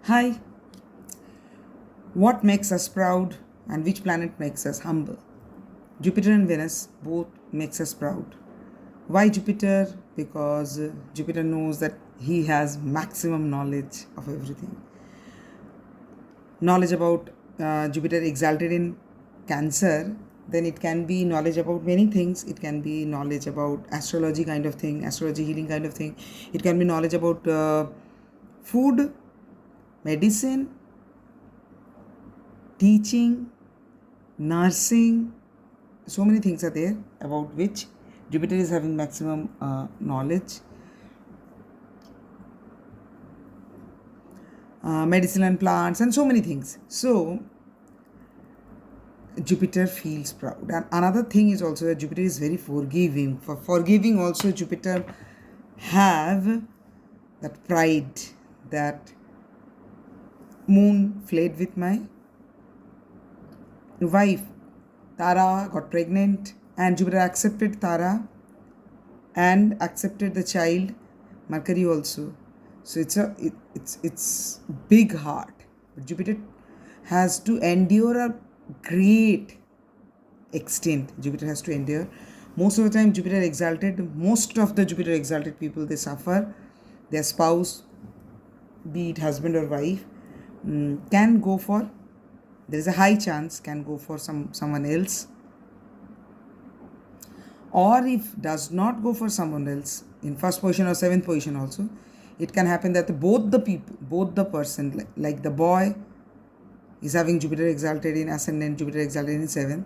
Hi, what makes us proud and which planet makes us humble? Jupiter and Venus both makes us proud. Why Jupiter? Because Jupiter knows that he has maximum knowledge of everything. Knowledge about Jupiter exalted in Cancer, then it can be knowledge about many things. It can be knowledge about astrology kind of thing, astrology healing kind of thing. It can be knowledge about food, medicine, teaching, nursing. So many things are there about which Jupiter is having maximum knowledge. Medicinal plants and so many things. So Jupiter feels proud. And another thing is also that Jupiter is very forgiving. For forgiving also Jupiter have that pride that moon fled with my wife. Tara got pregnant and Jupiter accepted Tara and accepted the child Mercury also. So it's big heart. But Jupiter has to endure a great extent. Jupiter has to endure. Most of the time Jupiter exalted, most of the Jupiter exalted people, they suffer. Their spouse, be it husband or wife, can go for, there is a high chance can go for someone else, or if does not go for someone else in first position or seventh position also, it can happen that both the person, like the boy is having Jupiter exalted in ascendant, Jupiter exalted in seventh.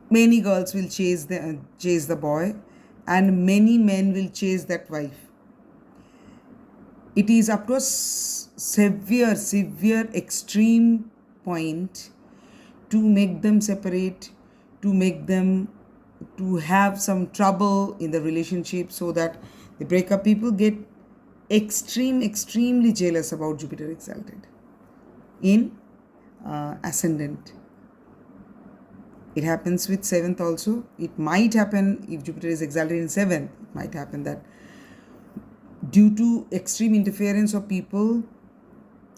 Many girls will chase the boy, and many men will chase that wife. It is up to a severe extreme point to make them separate, to make them to have some trouble in the relationship, so that the breakup. People get extremely jealous about Jupiter exalted in ascendant. It happens with seventh also. It might happen if Jupiter is exalted in seventh. It might happen that due to extreme interference of people,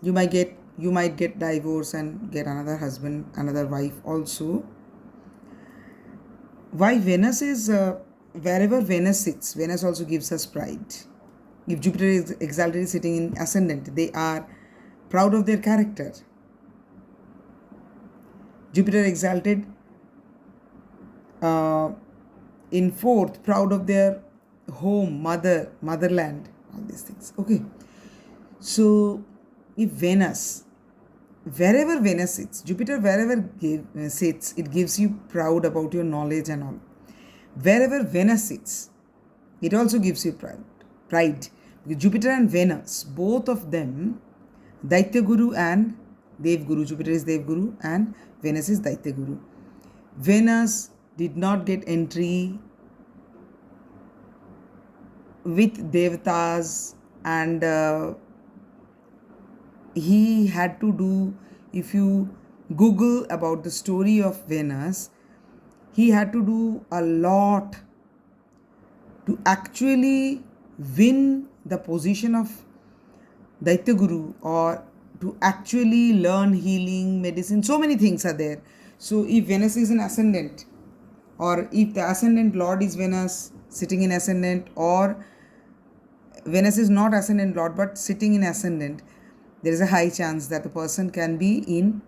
you might get divorce and get another husband, another wife also. Why Venus is wherever Venus sits, Venus also gives us pride. If Jupiter is exalted sitting in ascendant, they are proud of their character. Jupiter exalted in fourth, proud of their home, motherland, all these things. Okay, so if Venus, wherever Venus sits, Jupiter wherever sits, it gives you proud about your knowledge and all. Wherever Venus sits, it also gives you pride. Because Jupiter and Venus, both of them, Daitya Guru and Dev Guru. Jupiter is Dev Guru and Venus is Daitya Guru. Venus did not get entry with Devatas, and he had to do, if you Google about the story of Venus, he had to do a lot to actually win the position of Daitya Guru, or to actually learn healing, medicine. So many things are there. So if Venus is an ascendant, or if the ascendant lord is Venus sitting in ascendant, or Venus is not ascendant lord but sitting in ascendant, there is a high chance that the person can be in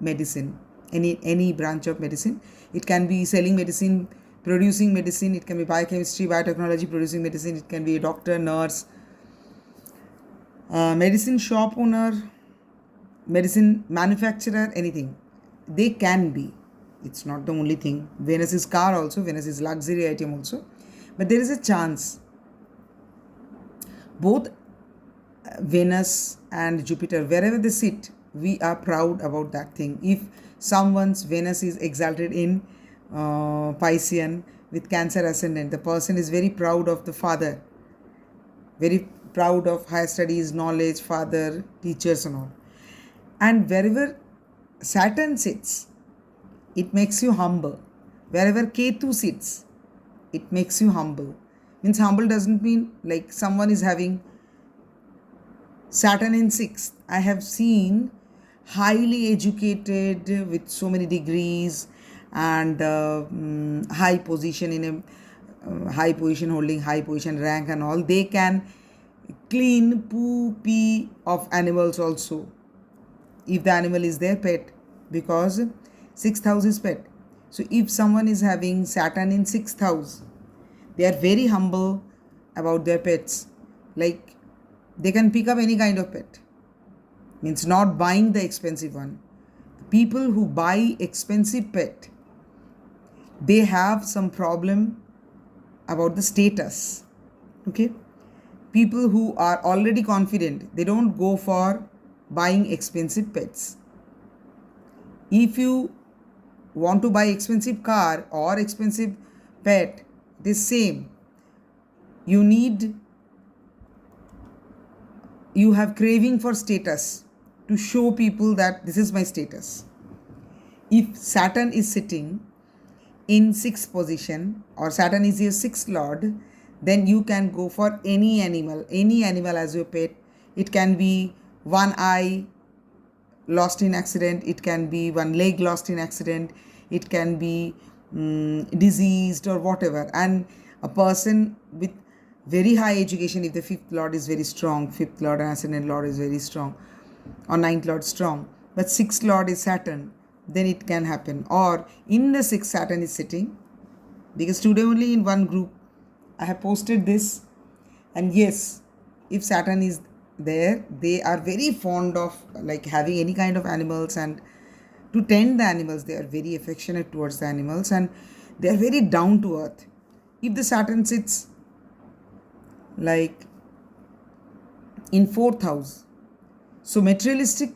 medicine, any branch of medicine. It can be selling medicine, producing medicine. It can be biochemistry, biotechnology, producing medicine. It can be a doctor, nurse, medicine shop owner, medicine manufacturer, anything. They can be. It's not the only thing. Venus is car also. Venus is luxury item also. But there is a chance. Both Venus and Jupiter, wherever they sit, we are proud about that thing. If someone's Venus is exalted in Piscean with Cancer ascendant, the person is very proud of the father, very proud of higher studies, knowledge, father, teachers and all. And wherever Saturn sits, it makes you humble. Wherever Ketu sits, it makes you humble. Means humble doesn't mean like someone is having Saturn in sixth, I have seen highly educated with so many degrees and high position in a high position, holding high position rank and all. They can clean poo pee of animals also, if the animal is their pet, because sixth house is pet. So if someone is having Saturn in sixth house, they are very humble about their pets. Like, they can pick up any kind of pet, means not buying the expensive one. People who buy expensive pet, they have some problem about the status. Okay, people who are already confident, they don't go for buying expensive pets. If you want to buy expensive car or expensive pet, it is same. You have craving for status, to show people that this is my status. If Saturn is sitting in sixth position, or Saturn is your sixth lord, then you can go for any animal as your pet. It can be one eye lost in accident, it can be one leg lost in accident, it can be diseased or whatever. And a person with very high education, if the fifth lord is very strong, fifth lord and ascendant lord is very strong, or ninth lord strong, but sixth lord is Saturn, then it can happen. Or in the sixth Saturn is sitting, because today only in one group I have posted this. And yes, if Saturn is there, they are very fond of like having any kind of animals and to tend the animals. They are very affectionate towards the animals and they are very down to earth. If the Saturn sits like in fourth house, so materialistic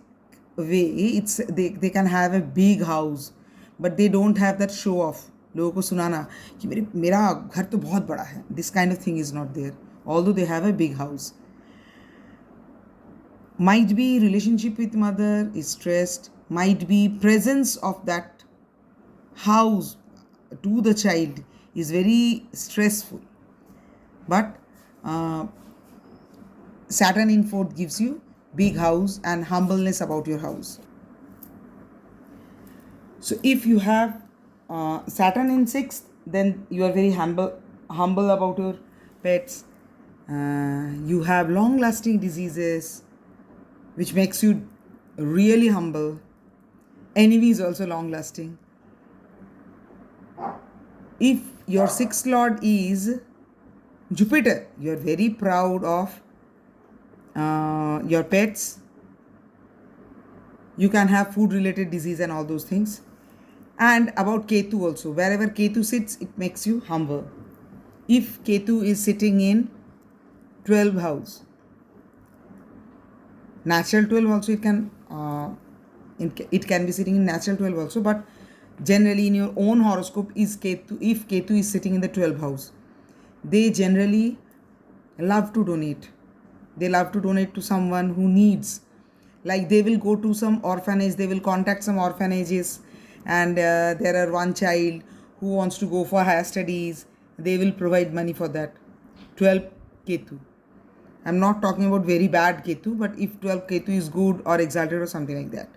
way, it's they can have a big house, but they don't have that show off. लोगों को सुनाना कि मेरा घर तो बहुत बड़ा है. This kind of thing is not there, although they have a big house. Might be relationship with mother is stressed, might be presence of that house to the child is very stressful. But Saturn in fourth gives you big house and humbleness about your house. So if you have Saturn in sixth, then you are very humble about your pets. You have long lasting diseases, which makes you really humble. Envy is also long lasting. If your sixth lord is Jupiter, you are very proud of your pets. You can have food related disease and all those things. And about Ketu also, wherever Ketu sits, it makes you humble. If Ketu is sitting in 12th house, natural 12 also, it can be sitting in natural 12 also, but generally in your own horoscope is Ketu. If Ketu is sitting in the 12th house, they generally love to donate. They love to donate to someone who needs. Like they will go to some orphanage, they will contact some orphanages, and there are one child who wants to go for higher studies, they will provide money for that. 12 Ketu. I'm not talking about very bad Ketu, but if 12 Ketu is good or exalted or something like that,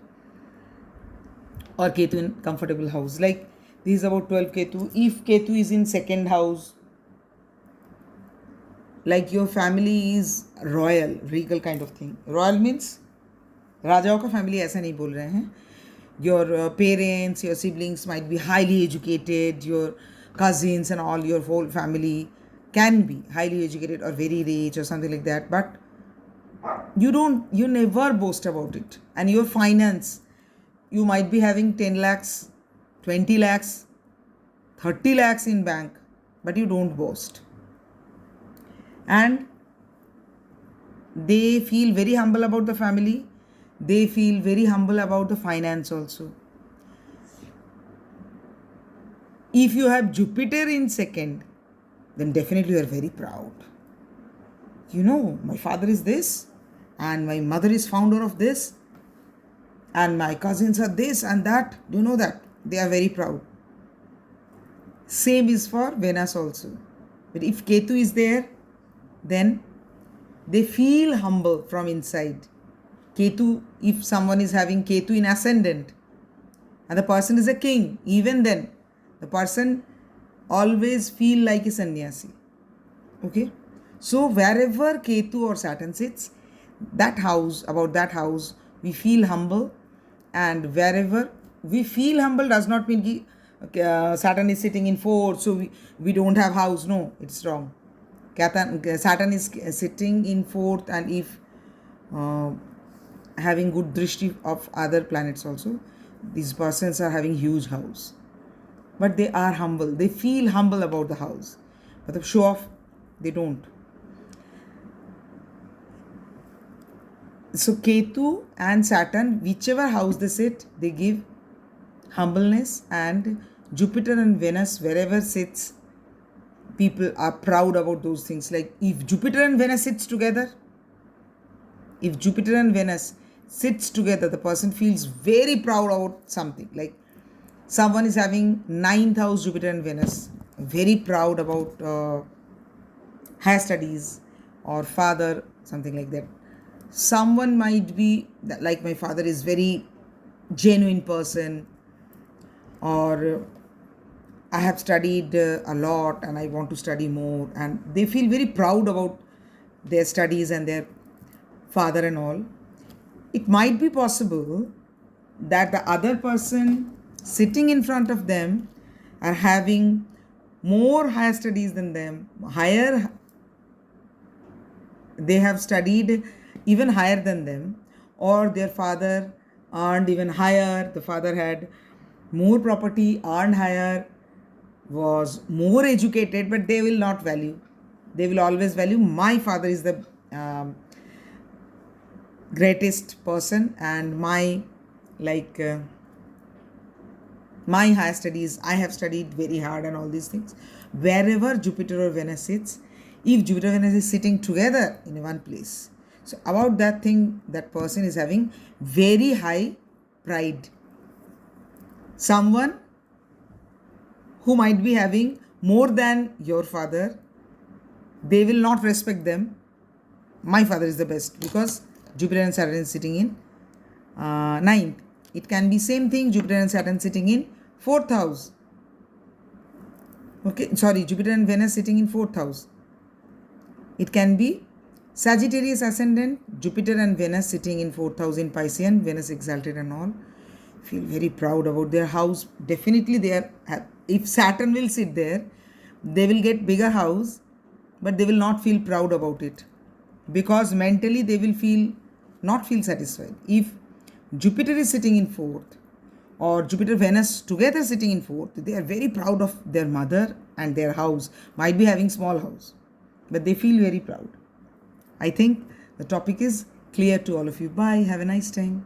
or Ketu in comfortable house, like this is about 12 Ketu. If Ketu is in second house, like your family is royal, regal kind of thing. Royal means राजाओं का family ऐसा नहीं बोल रहे हैं. Your parents, your siblings might be highly educated, your cousins and all, your whole family can be highly educated or very rich or something like that, but you never boast about it. And your finance, you might be having 10 lakhs, 20 lakhs, 30 lakhs in bank, but you don't boast. And they feel very humble about the family. They feel very humble about the finance also. If you have Jupiter in second, then definitely you are very proud. You know, my father is this, and my mother is founder of this, and my cousins are this and that. Do you know that? They are very proud. Same is for Venus also. But if Ketu is there, then they feel humble from inside. Ketu, if someone is having Ketu in ascendant and the person is a king, even then the person always feel like a sannyasi. Okay, so wherever Ketu or Saturn sits, about that house we feel humble. And wherever we feel humble does not mean Saturn is sitting in fourth, so we don't have house. No, it's wrong. Saturn is sitting in fourth, and if uh, having good drishti of other planets also, these persons are having huge house, but they are humble, they feel humble about the house, but the show off they don't. So Ketu and Saturn, whichever house they sit, they give humbleness. And Jupiter and Venus, wherever sits, people are proud about those things. Like if Jupiter and Venus sits together, the person feels very proud about something. Like someone is having 9th house Jupiter and Venus, very proud about higher studies or father, something like that. Someone might be like, my father is very genuine person, or I have studied a lot and I want to study more, and they feel very proud about their studies and their father and all. It might be possible that the other person sitting in front of them are having more higher studies than them, higher, they have studied even higher than them, or their father earned even higher, the father had more property, earned higher, was more educated, but they will not value. They will always value, my father is the greatest person, and my like my higher studies, I have studied very hard and all these things. Wherever Jupiter or Venus sits, if Jupiter Venus is sitting together in one place, so about that thing, that person is having very high pride. Someone who might be having more than your father, they will not respect them. My father is the best, because Jupiter and Saturn is sitting in ninth. It can be same thing, Jupiter and Saturn sitting in fourth house. Okay, sorry, Jupiter and Venus sitting in fourth house. It can be Sagittarius ascendant, Jupiter and Venus sitting in fourth house in Piscean, Venus exalted and all. Feel very proud about their house. Definitely they are, if Saturn will sit there, they will get bigger house, but they will not feel proud about it, because mentally they will not feel satisfied. If Jupiter is sitting in fourth, or Jupiter Venus together sitting in fourth, they are very proud of their mother and their house. Might be having small house, but they feel very proud. I think the topic is clear to all of you. Bye. Have a nice time.